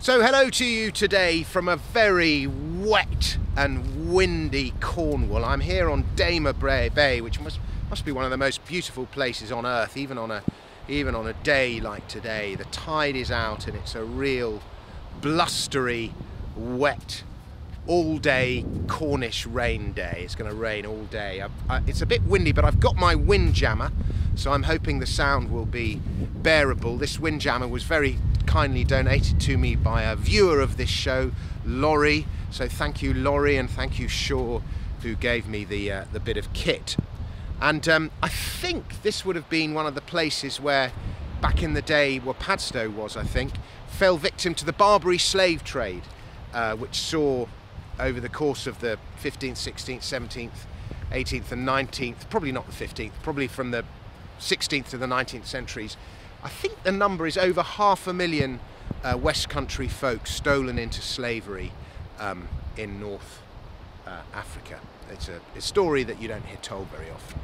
So hello to you today from a very wet and windy Cornwall. I'm here on Damer Bay, which must be one of the most beautiful places on earth, even on a day like today. The tide is out and it's a real blustery, wet, all-day Cornish rain day. It's going to rain all day. It's a bit windy, but I've got my windjammer, so I'm hoping the sound will be bearable. This windjammer was very kindly donated to me by a viewer of this show, Laurie. So thank you, Laurie, and thank you, Shaw, who gave me the bit of kit. And I think this would have been one of the places where, back in the day, where Padstow was, I think, fell victim to the Barbary slave trade, which saw, over the course of the 15th, 16th, 17th, 18th and 19th, probably not the 15th, probably from the 16th to the 19th centuries, I think the number is over 500,000 West Country folk stolen into slavery in North Africa. It's a story that you don't hear told very often.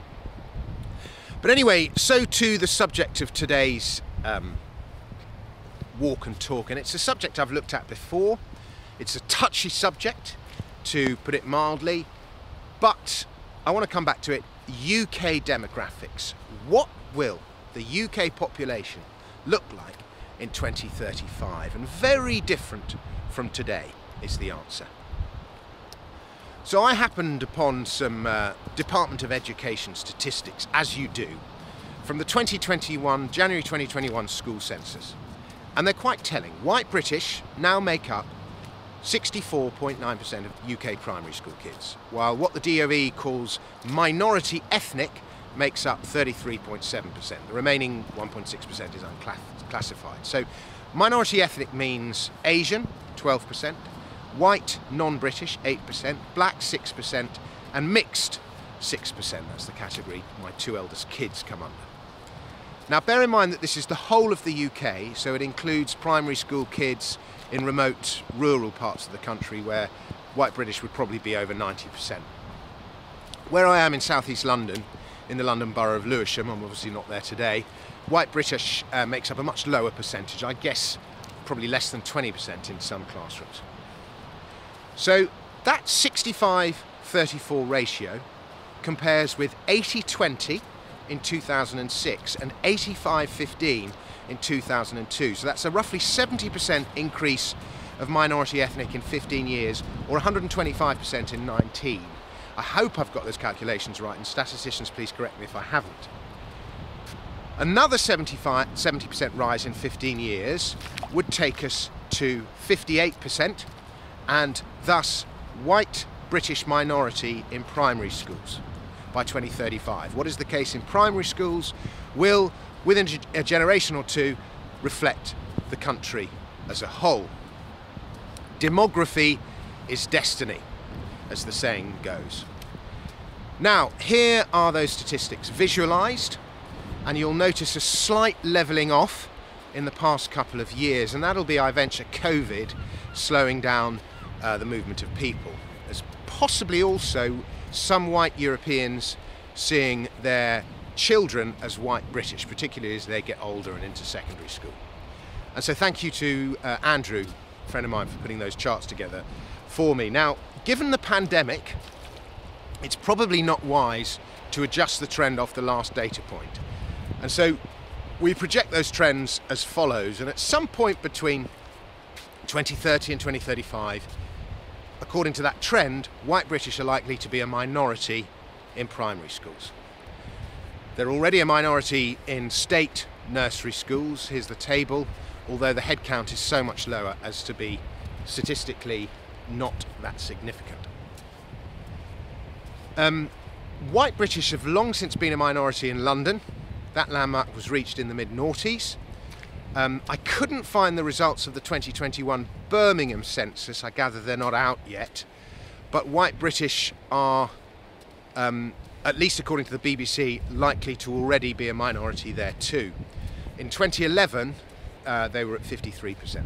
But anyway, so to the subject of today's walk and talk, and it's a subject I've looked at before. It's a touchy subject, to put it mildly, but I want to come back to it. UK demographics. What will the UK population look like in 2035? And very different from today is the answer. So I happened upon some Department of Education statistics, as you do, from the January 2021 school census. And they're quite telling. White British now make up 64.9% of UK primary school kids, while what the DOE calls minority ethnic makes up 33.7%. The remaining 1.6% is unclassified. So minority ethnic means Asian, 12%, white non-British, 8%, black, 6%, and mixed, 6%. That's the category my two eldest kids come under. Now bear in mind that this is the whole of the UK, so it includes primary school kids in remote rural parts of the country where white British would probably be over 90%. Where I am in southeast London, in the London borough of Lewisham, I'm obviously not there today, white British makes up a much lower percentage, I guess probably less than 20% in some classrooms. So that 65-34 ratio compares with 80-20 in 2006 and 85-15 in 2002. So that's a roughly 70% increase of minority ethnic in 15 years, or 125% in 19. I hope I've got those calculations right, and statisticians please correct me if I haven't. Another 70% rise in 15 years would take us to 58%, and thus white British minority in primary schools by 2035. What is the case in primary schools will, within a generation or two, reflect the country as a whole. Demography is destiny, as the saying goes. Now, here are those statistics visualised, and you'll notice a slight levelling off in the past couple of years, and that'll be, I venture, COVID slowing down the movement of people. There's possibly also some white Europeans seeing their children as white British, particularly as they get older and into secondary school. And so thank you to Andrew, a friend of mine, for putting those charts together for me. Now, given the pandemic, it's probably not wise to adjust the trend off the last data point. And so we project those trends as follows, and at some point between 2030 and 2035, according to that trend, white British are likely to be a minority in primary schools. They're already a minority in state nursery schools. Here's the table, although the head count is so much lower as to be statistically not that significant. White British have long since been a minority in London. That landmark was reached in the mid-noughties. I couldn't find the results of the 2021 Birmingham census. I gather they're not out yet. But white British are, at least according to the BBC, likely to already be a minority there too. In 2011, they were at 53%.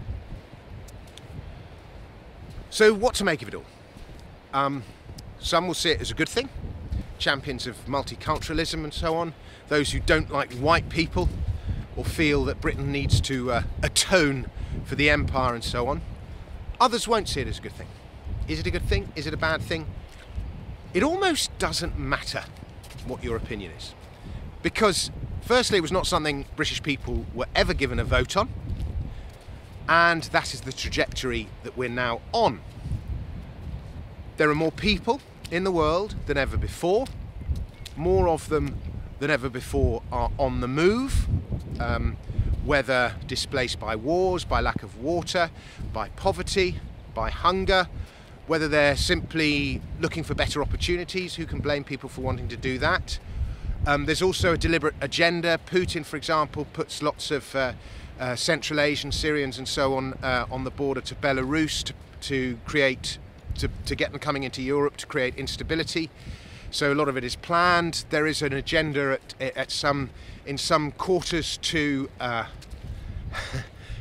So what to make of it all? Some will see it as a good thing, champions of multiculturalism and so on. Those who don't like white people or feel that Britain needs to atone for the empire and so on. Others won't see it as a good thing. Is it a good thing? Is it a bad thing? It almost doesn't matter what your opinion is. Because firstly, it was not something British people were ever given a vote on. And that is the trajectory that we're now on. There are more people in the world than ever before. More of them than ever before are on the move, whether displaced by wars, by lack of water, by poverty, by hunger, whether they're simply looking for better opportunities. Who can blame people for wanting to do that? There's also a deliberate agenda. Putin, for example, puts lots of Central Asian, Syrians and so on the border to Belarus to get them coming into Europe to create instability. So a lot of it is planned. There is an agenda in some quarters to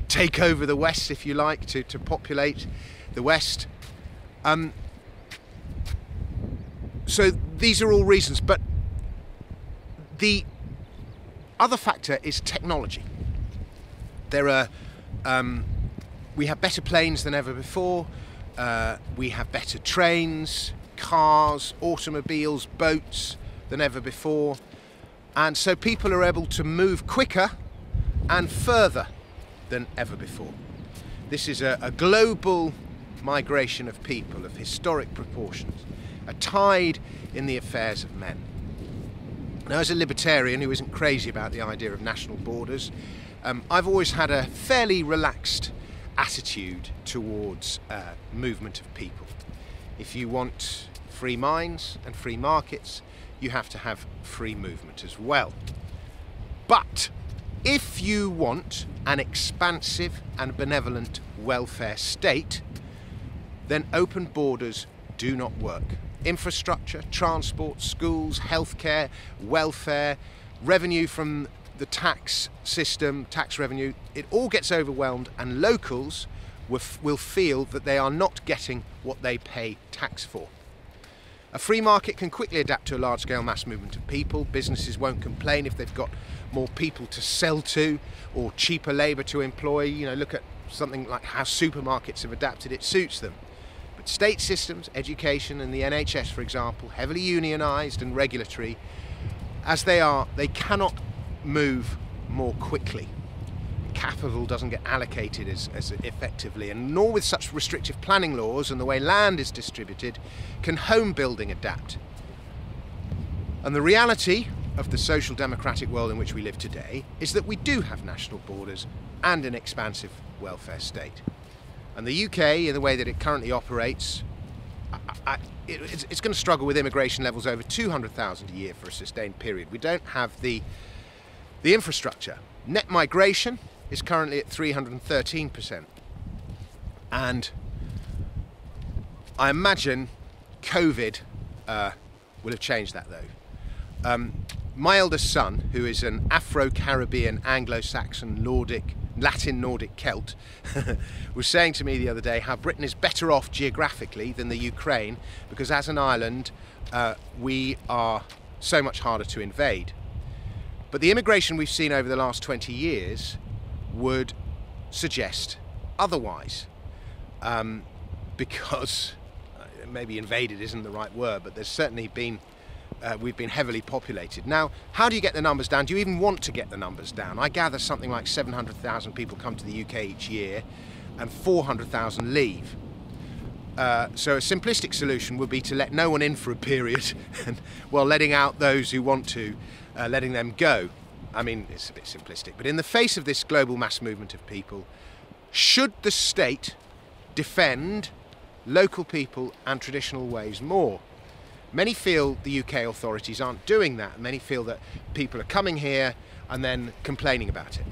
take over the West, if you like, to populate the West. So these are all reasons, but the other factor is technology. We have better planes than ever before. We have better trains, cars, automobiles, boats than ever before. And so people are able to move quicker and further than ever before. This is a global migration of people of historic proportions, a tide in the affairs of men. Now, as a libertarian who isn't crazy about the idea of national borders, I've always had a fairly relaxed attitude towards movement of people. If you want free minds and free markets, you have to have free movement as well. But if you want an expansive and benevolent welfare state, then open borders do not work. Infrastructure, transport, schools, healthcare, welfare, revenue from the tax system, tax revenue, it all gets overwhelmed, and locals will feel that they are not getting what they pay tax for. A free market can quickly adapt to a large-scale mass movement of people. Businesses won't complain if they've got more people to sell to or cheaper labour to employ. You know, look at something like how supermarkets have adapted, it suits them. But state systems, education and the NHS, for example, heavily unionised and regulatory, as they are, they cannot move more quickly. Capital doesn't get allocated as effectively, and nor with such restrictive planning laws and the way land is distributed can home building adapt. And the reality of the social democratic world in which we live today is that we do have national borders and an expansive welfare state. And the UK, in the way that it currently operates, it's going to struggle with immigration levels over 200,000 a year for a sustained period. We don't have the infrastructure. Net migration is currently at 313%. And I imagine COVID will have changed that, though. My eldest son, who is an Afro-Caribbean, Anglo-Saxon, Latin Nordic Celt, was saying to me the other day how Britain is better off geographically than the Ukraine because as an island we are so much harder to invade. But the immigration we've seen over the last 20 years would suggest otherwise, because maybe invaded isn't the right word, but there's certainly been we've been heavily populated. Now, how do you get the numbers down? Do you even want to get the numbers down? I gather something like 700,000 people come to the UK each year and 400,000 leave. So a simplistic solution would be to let no one in for a period and while letting out those who want to, letting them go. I mean, it's a bit simplistic, but in the face of this global mass movement of people, should the state defend local people and traditional ways more? Many feel the UK authorities aren't doing that. Many feel that people are coming here and then complaining about it.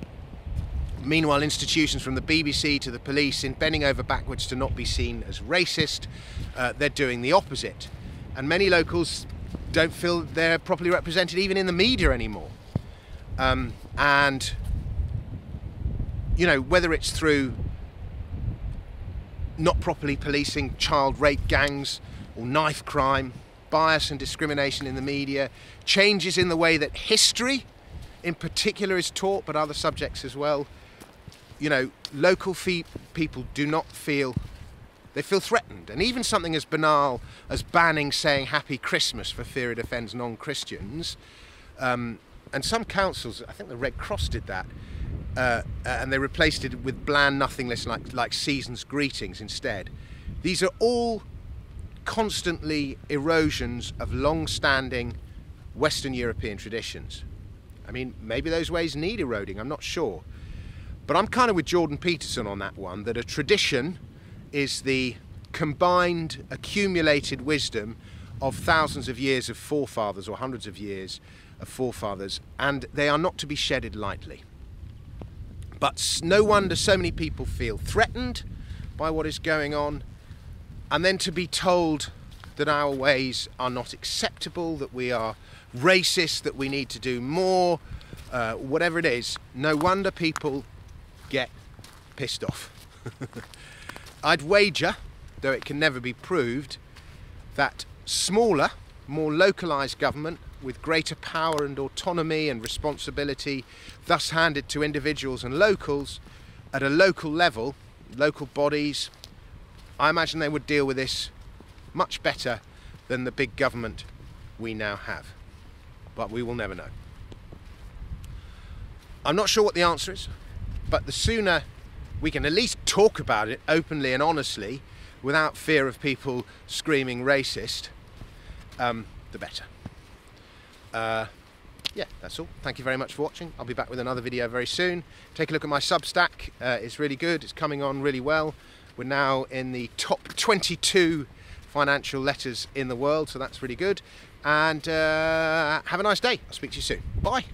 Meanwhile, institutions from the BBC to the police, in bending over backwards to not be seen as racist, they're doing the opposite. And many locals don't feel they're properly represented even in the media anymore. And, you know, whether it's through not properly policing child rape gangs or knife crime, bias and discrimination in the media, changes in the way that history in particular is taught, but other subjects as well, you know, local people do not feel, they feel threatened. And even something as banal as banning saying Happy Christmas for fear it offends non-Christians, and some councils, I think the Red Cross did that, and they replaced it with bland nothingness like season's greetings instead. These are all constantly erosions of long-standing Western European traditions. I mean, maybe those ways need eroding, I'm not sure. But I'm kind of with Jordan Peterson on that one, that a tradition is the combined, accumulated wisdom of thousands of years of forefathers or hundreds of years of forefathers, and they are not to be shedded lightly. But no wonder so many people feel threatened by what is going on, and then to be told that our ways are not acceptable, that we are racist, that we need to do more, whatever it is, no wonder people get pissed off. I'd wager, though it can never be proved, that smaller, more localised government with greater power and autonomy and responsibility, thus handed to individuals and locals, at a local level, local bodies, I imagine they would deal with this much better than the big government we now have. But we will never know. I'm not sure what the answer is, but the sooner we can at least talk about it openly and honestly without fear of people screaming racist, the better. Yeah, that's all. Thank you very much for watching. I'll be back with another video very soon. Take a look at my Substack. It's really good. It's coming on really well. We're now in the top 22 financial letters in the world, so that's really good. And have a nice day. I'll speak to you soon. Bye.